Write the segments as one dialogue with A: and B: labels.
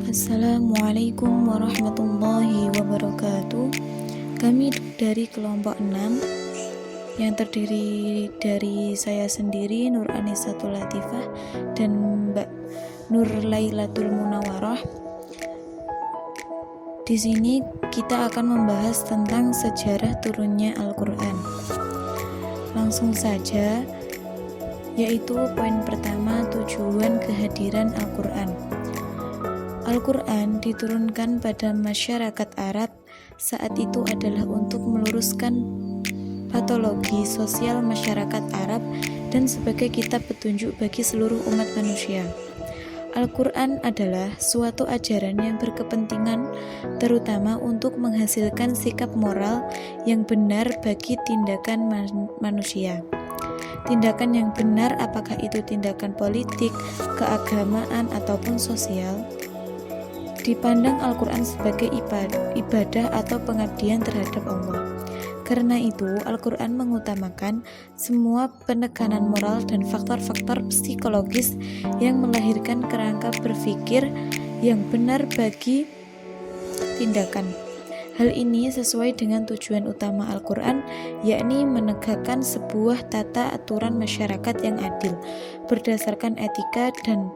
A: Assalamualaikum warahmatullahi wabarakatuh. Kami dari kelompok 6 yang terdiri dari saya sendiri, Nur Anisatul Latifah, dan Mbak Nur Lailatul Munawwarah. Di sini kita akan membahas tentang sejarah turunnya Al-Quran. Langsung saja, yaitu poin pertama, tujuan kehadiran Al-Quran. Al-Quran diturunkan pada masyarakat Arab saat itu adalah untuk meluruskan patologi sosial masyarakat Arab dan sebagai kitab petunjuk bagi seluruh umat manusia. Al-Quran adalah suatu ajaran yang berkepentingan terutama untuk menghasilkan sikap moral yang benar bagi tindakan manusia. Tindakan yang benar, apakah itu tindakan politik, keagamaan, ataupun sosial, dipandang Al-Quran sebagai ibadah atau pengabdian terhadap Allah. Karena itu, Al-Quran mengutamakan semua penekanan moral dan faktor-faktor psikologis yang melahirkan kerangka berpikir yang benar bagi tindakan. Hal ini sesuai dengan tujuan utama Al-Quran, yakni menegakkan sebuah tata aturan masyarakat yang adil, berdasarkan etika dan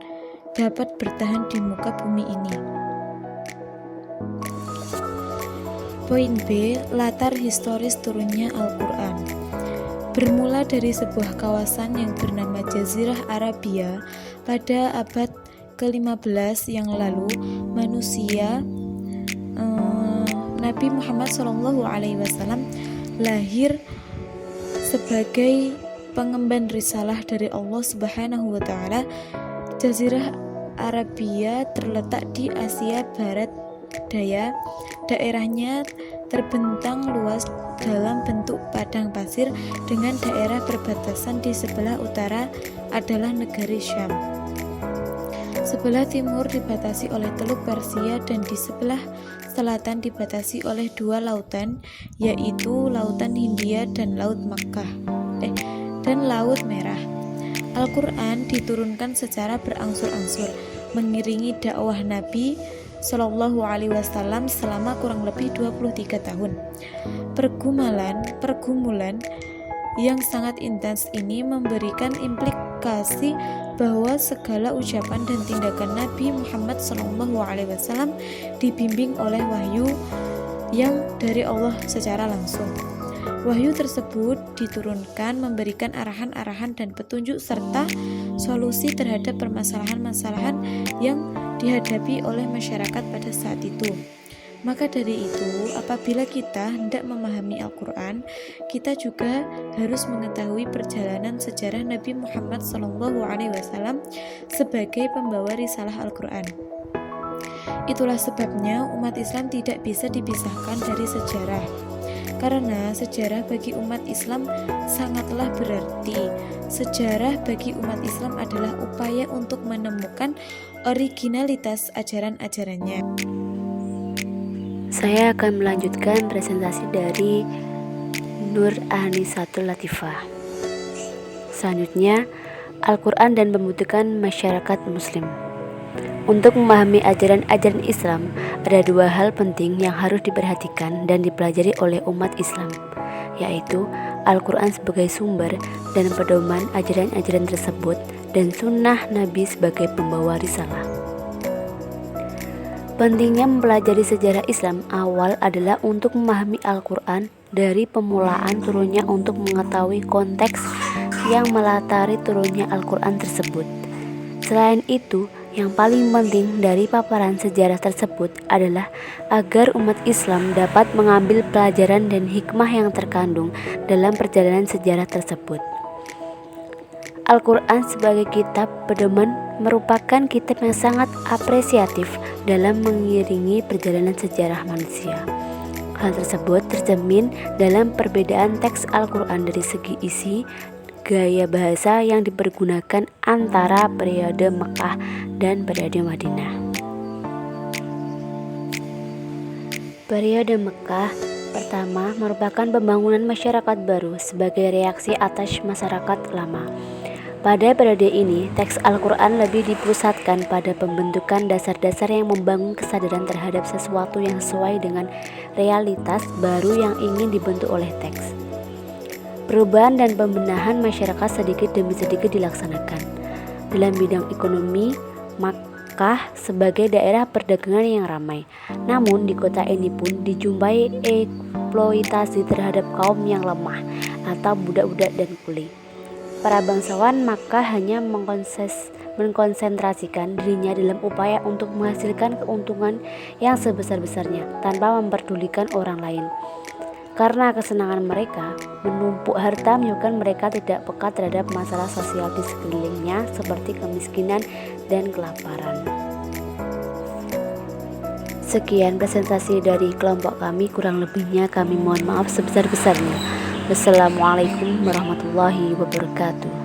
A: dapat bertahan di muka bumi ini. Poin B, latar historis turunnya Al-Quran. Bermula dari sebuah kawasan yang bernama Jazirah Arabia pada abad ke-15 yang lalu, manusia Nabi Muhammad SAW lahir sebagai pengemban risalah dari Allah Subhanahu wa Ta'ala. Jazirah Arabia terletak di Asia Barat Daya. Daerahnya terbentang luas dalam bentuk padang pasir dengan daerah perbatasan di sebelah utara adalah negeri Syam. Sebelah timur dibatasi oleh Teluk Persia dan di sebelah selatan dibatasi oleh dua lautan, yaitu Lautan Hindia dan Laut Merah. Al-Quran diturunkan secara berangsur-angsur mengiringi dakwah Nabi Shallallahu Alaihi Wasallam selama kurang lebih 23 tahun. Pergumulan yang sangat intens ini memberikan implikasi bahwa segala ucapan dan tindakan Nabi Muhammad Shallallahu Alaihi Wasallam dibimbing oleh wahyu yang dari Allah secara langsung. Wahyu tersebut diturunkan memberikan arahan-arahan dan petunjuk serta solusi terhadap permasalahan-masalahan yang dihadapi oleh masyarakat pada saat itu. Maka dari itu, apabila kita hendak memahami Al-Quran, kita juga harus mengetahui perjalanan sejarah Nabi Muhammad SAW sebagai pembawa risalah Al-Quran. Itulah sebabnya umat Islam tidak bisa dipisahkan dari sejarah. Karena sejarah bagi umat Islam sangatlah berarti. Sejarah bagi umat Islam adalah upaya untuk menemukan originalitas ajaran-ajarannya.
B: Saya akan melanjutkan presentasi dari Nur Anisatul Latifah. Selanjutnya, Al-Quran dan pembentukan masyarakat Muslim. Untuk memahami ajaran-ajaran Islam, ada dua hal penting yang harus diperhatikan dan dipelajari oleh umat Islam, yaitu Al-Quran sebagai sumber dan pedoman ajaran-ajaran tersebut dan sunnah Nabi sebagai pembawa risalah. Pentingnya mempelajari sejarah Islam awal adalah untuk memahami Al-Quran dari pemulaan turunnya untuk mengetahui konteks yang melatari turunnya Al-Quran tersebut. Selain itu, yang paling penting dari paparan sejarah tersebut adalah agar umat Islam dapat mengambil pelajaran dan hikmah yang terkandung dalam perjalanan sejarah tersebut. Al-Quran sebagai kitab pedoman merupakan kitab yang sangat apresiatif dalam mengiringi perjalanan sejarah manusia. Hal tersebut tercermin dalam perbedaan teks Al-Quran dari segi isi, gaya bahasa yang dipergunakan antara periode Mekah dan periode Madinah. Periode Mekah pertama merupakan pembangunan masyarakat baru sebagai reaksi atas masyarakat lama. Pada periode ini, teks Al-Quran lebih dipusatkan pada pembentukan dasar-dasar yang membangun kesadaran terhadap sesuatu yang sesuai dengan realitas baru yang ingin dibentuk oleh teks. Perubahan dan pembenahan masyarakat sedikit demi sedikit dilaksanakan. Dalam bidang ekonomi, Makkah sebagai daerah perdagangan yang ramai. Namun di kota ini pun dijumpai eksploitasi terhadap kaum yang lemah atau budak-budak dan kuli. Para bangsawan Makkah hanya mengkonsentrasikan dirinya dalam upaya untuk menghasilkan keuntungan yang sebesar-besarnya tanpa memperdulikan orang lain. Karena kesenangan mereka, menumpuk harta menyebabkan mereka tidak peka terhadap masalah sosial di sekelilingnya seperti kemiskinan dan kelaparan. Sekian presentasi dari kelompok kami, kurang lebihnya kami mohon maaf sebesar-besarnya. Wassalamualaikum warahmatullahi wabarakatuh.